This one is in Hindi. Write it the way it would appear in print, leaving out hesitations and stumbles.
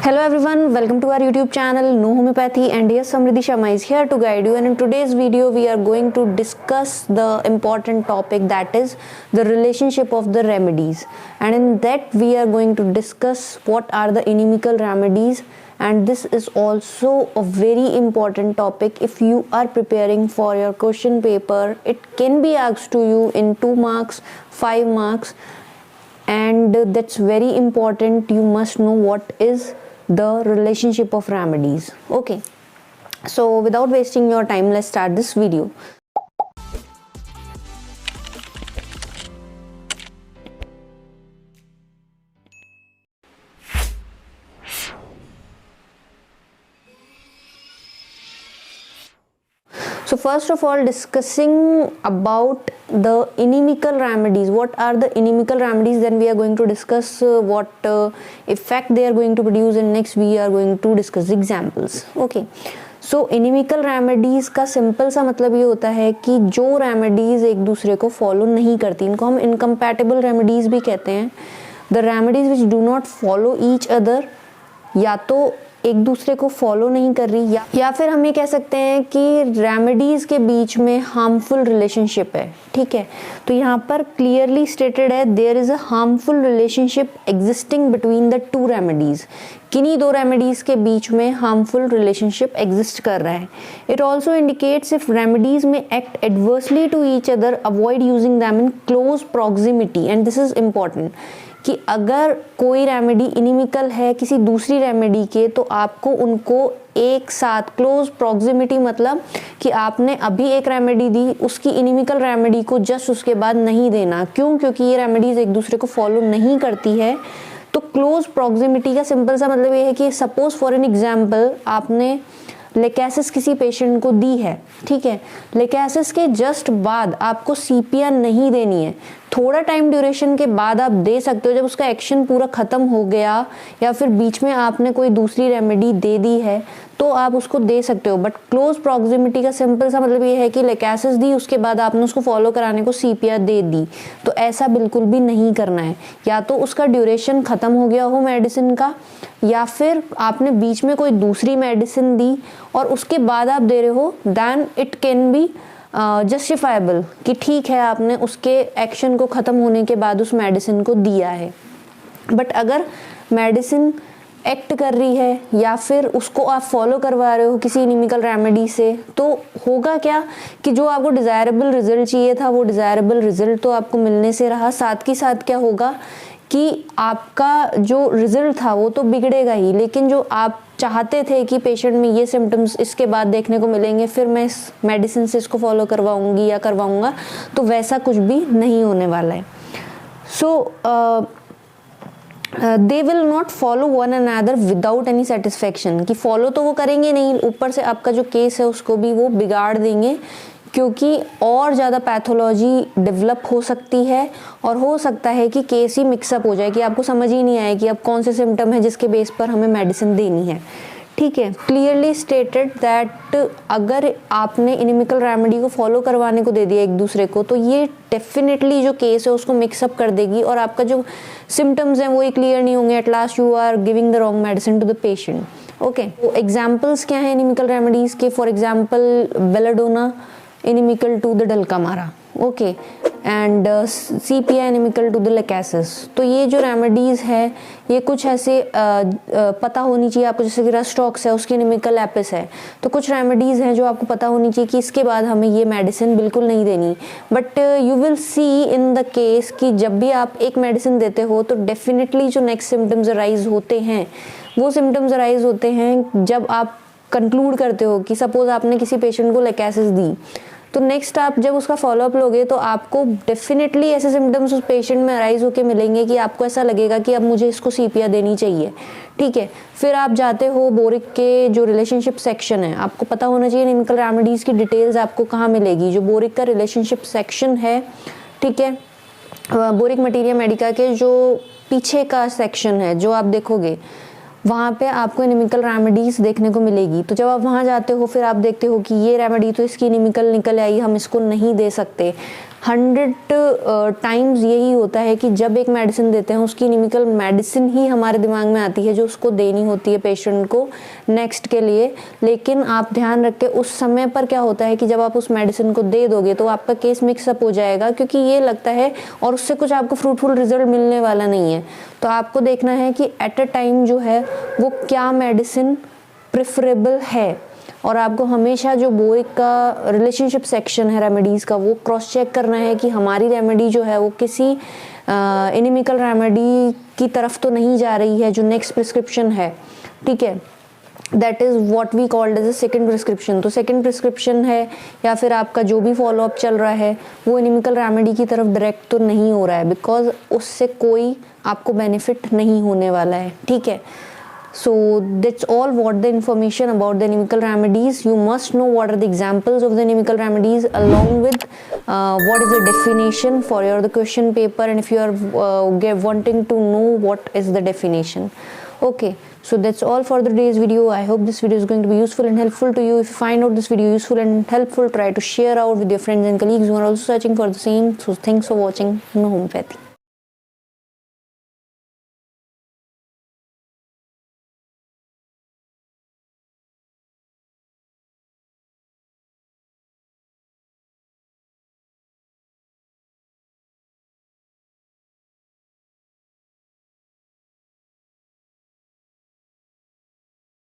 Hello everyone, welcome to our YouTube channel No Homeopathy, and yes, Samriddhi Sharma is here to guide you, and in today's video we are going to discuss the important topic, that is the relationship of the remedies. And in that we are going to discuss what are the inimical remedies, and this is also a very important topic. If you are preparing for your question paper, it can be asked to you in 2 marks, 5 marks, and that's very important. You must know what is the relationship of remedies. Okay, so without wasting your time, let's start this video. So first of all, discussing about the inimical remedies. What are the inimical remedies? Then we are going to discuss what effect they are going to produce, and next we are going to discuss examples. Okay, so inimical remedies का सिंपल सा मतलब ये होता है कि जो रेमेडीज़ एक दूसरे को फॉलो नहीं करती, इनको हम इनकम्पैटिबल रेमेडीज़ भी कहते हैं. The remedies which do not follow each other, या तो एक दूसरे को फॉलो नहीं कर रही, या फिर हम ये कह सकते हैं कि रेमेडीज़ के बीच में हार्मफुल रिलेशनशिप है. ठीक है, तो यहाँ पर क्लियरली स्टेटेड है there is a harmful relationship existing between the two remedies. किन्हीं दो रेमेडीज़ के बीच में हार्मफुल रिलेशनशिप एग्जिस्ट कर रहा है. It also indicates if remedies में act adversely to each other, avoid using them in close proximity. And this is important कि अगर कोई रेमेडी इनिमिकल है किसी दूसरी रेमेडी के, तो आपको उनको एक साथ क्लोज प्रॉक्सिमिटी, मतलब कि आपने अभी एक रेमेडी दी, उसकी इनिमिकल रेमेडी को जस्ट उसके बाद नहीं देना. क्यों? क्योंकि ये रेमेडीज एक दूसरे को फॉलो नहीं करती है. तो क्लोज प्रॉक्सिमिटी का सिंपल सा मतलब ये है कि सपोज फॉर एन एग्जाम्पल आपने लेकेसिस किसी पेशेंट को दी है. ठीक है, लेकेसिस के जस्ट बाद आपको सीपीआर नहीं देनी है. थोड़ा टाइम ड्यूरेशन के बाद आप दे सकते हो, जब उसका एक्शन पूरा ख़त्म हो गया या फिर बीच में आपने कोई दूसरी रेमेडी दे दी है तो आप उसको दे सकते हो. बट क्लोज प्रॉक्सिमिटी का सिंपल सा मतलब ये है कि लेकेसिस दी, उसके बाद आपने उसको फॉलो कराने को सीपीआर दे दी, तो ऐसा बिल्कुल भी नहीं करना है. या तो उसका ड्यूरेशन ख़त्म हो गया हो मेडिसिन का, या फिर आपने बीच में कोई दूसरी मेडिसिन दी और उसके बाद आप दे रहे हो, then it can be justifiable कि ठीक है आपने उसके एक्शन को ख़त्म होने के बाद उस मेडिसिन को दिया है. बट अगर मेडिसिन एक्ट कर रही है या फिर उसको आप फॉलो करवा रहे हो किसी इनिमिकल रेमेडी से, तो होगा क्या कि जो आपको डिज़ायरेबल रिजल्ट चाहिए था वो डिज़ायरेबल रिजल्ट तो आपको मिलने से रहा, साथ के साथ क्या होगा कि आपका जो रिजल्ट था वो तो बिगड़ेगा ही, लेकिन जो आप चाहते थे कि पेशेंट में ये सिम्टम्स इसके बाद देखने को मिलेंगे, फिर मैं इस मेडिसिन से इसको फॉलो करवाऊंगी या करवाऊंगा, तो वैसा कुछ भी नहीं होने वाला है. So they will not follow one another without any satisfaction, कि फॉलो तो वो करेंगे नहीं, ऊपर से आपका जो केस है उसको भी वो बिगाड़ देंगे, क्योंकि और ज़्यादा पैथोलॉजी डेवलप हो सकती है और हो सकता है कि केस ही मिक्सअप हो जाए कि आपको समझ ही नहीं आए कि अब कौन से सिम्टम है जिसके बेस पर हमें मेडिसिन देनी है. ठीक है, क्लियरली स्टेटेड दैट अगर आपने इनिमिकल रेमेडी को फॉलो करवाने को दे दिया एक दूसरे को, तो ये डेफिनेटली जो केस है उसको मिक्सअप कर देगी और आपका जो सिम्टम्स हैं वो ही क्लियर नहीं होंगे. At last you are giving the wrong medicine to the patient. Okay, तो एग्जाम्पल्स क्या हैं इनिमिकल रेमेडीज़ के? For example belladonna inimical to the dulcamara, okay, and sepia inimical to the lachesis. तो ये जो रेमेडीज़ है ये कुछ ऐसे पता होनी चाहिए आपको, जैसे कि रस्टॉक्स है उसकी इनिमिकल एपिस है, तो कुछ रेमेडीज़ हैं जो आपको पता होनी चाहिए कि इसके बाद हमें ये मेडिसिन बिल्कुल नहीं देनी. But you will see in the case कि जब भी आप एक मेडिसिन देते हो तो डेफिनेटली जो नेक्स्ट सिम्टम्स अराइज होते हैं वो सिम्टम्स अराइज होते हैं जब आप कंक्लूड करते हो कि सपोज आपने किसी पेशेंट को लेकेसिस दी, तो नेक्स्ट आप जब उसका फॉलोअप लोगे तो आपको डेफिनेटली ऐसे सिम्टम्स उस पेशेंट में अराइज होकर मिलेंगे कि आपको ऐसा लगेगा कि अब मुझे इसको सीपीआर देनी चाहिए. ठीक है, फिर आप जाते हो बोरिक के जो रिलेशनशिप सेक्शन है, आपको पता होना चाहिए इनिमिकल रेमेडीज़ की डिटेल्स आपको कहाँ मिलेगी. जो बोरिक का रिलेशनशिप सेक्शन है, ठीक है, बोरिक मटीरिया मेडिका के जो पीछे का सेक्शन है जो आप देखोगे, वहाँ पे आपको इनिमिकल रेमेडीज़ देखने को मिलेगी. तो जब आप वहाँ जाते हो फिर आप देखते हो कि ये रेमेडी तो इसकी इनिमिकल निकल आई, हम इसको नहीं दे सकते, 100 टाइम्स यही होता है कि जब एक मेडिसिन देते हैं उसकी एनीमिकल मेडिसिन ही हमारे दिमाग में आती है जो उसको देनी होती है पेशेंट को नेक्स्ट के लिए। लेकिन आप ध्यान रखें उस समय पर क्या होता है कि जब आप उस मेडिसिन को दे दोगे तो आपका केस मिक्सअप हो जाएगा, क्योंकि ये लगता है और उससे कुछ आपको फ्रूटफुल रिजल्ट मिलने वाला नहीं है। तो आपको देखना है कि एट अ टाइम जो है वो क्या मेडिसिन प्रेफरेबल है, और आपको हमेशा जो बोइक का रिलेशनशिप सेक्शन है रेमेडीज़ का वो क्रॉस चेक करना है कि हमारी रेमेडी जो है वो किसी एनीमिकल रेमेडी की तरफ तो नहीं जा रही है जो नेक्स्ट प्रिस्क्रिप्शन है, ठीक है। That is what we called as a second prescription. तो सेकेंड प्रिस्क्रिप्शन है या फिर आपका जो भी फॉलोअप चल रहा है वो एनीमिकल रेमेडी की तरफ डायरेक्ट तो नहीं हो रहा है, बिकॉज उससे कोई आपको बेनिफिट नहीं होने वाला है, ठीक है। So that's all what the information about the inimical remedies. You must know what are the examples of the inimical remedies along with what is the definition for your the question paper, and if you are wanting to know what is the definition. Okay, so that's all for the today's video. I hope this video is going to be useful and helpful to you. If you find out this video useful and helpful, try to share out with your friends and colleagues who are also searching for the same. So thanks for watching Homeopathy.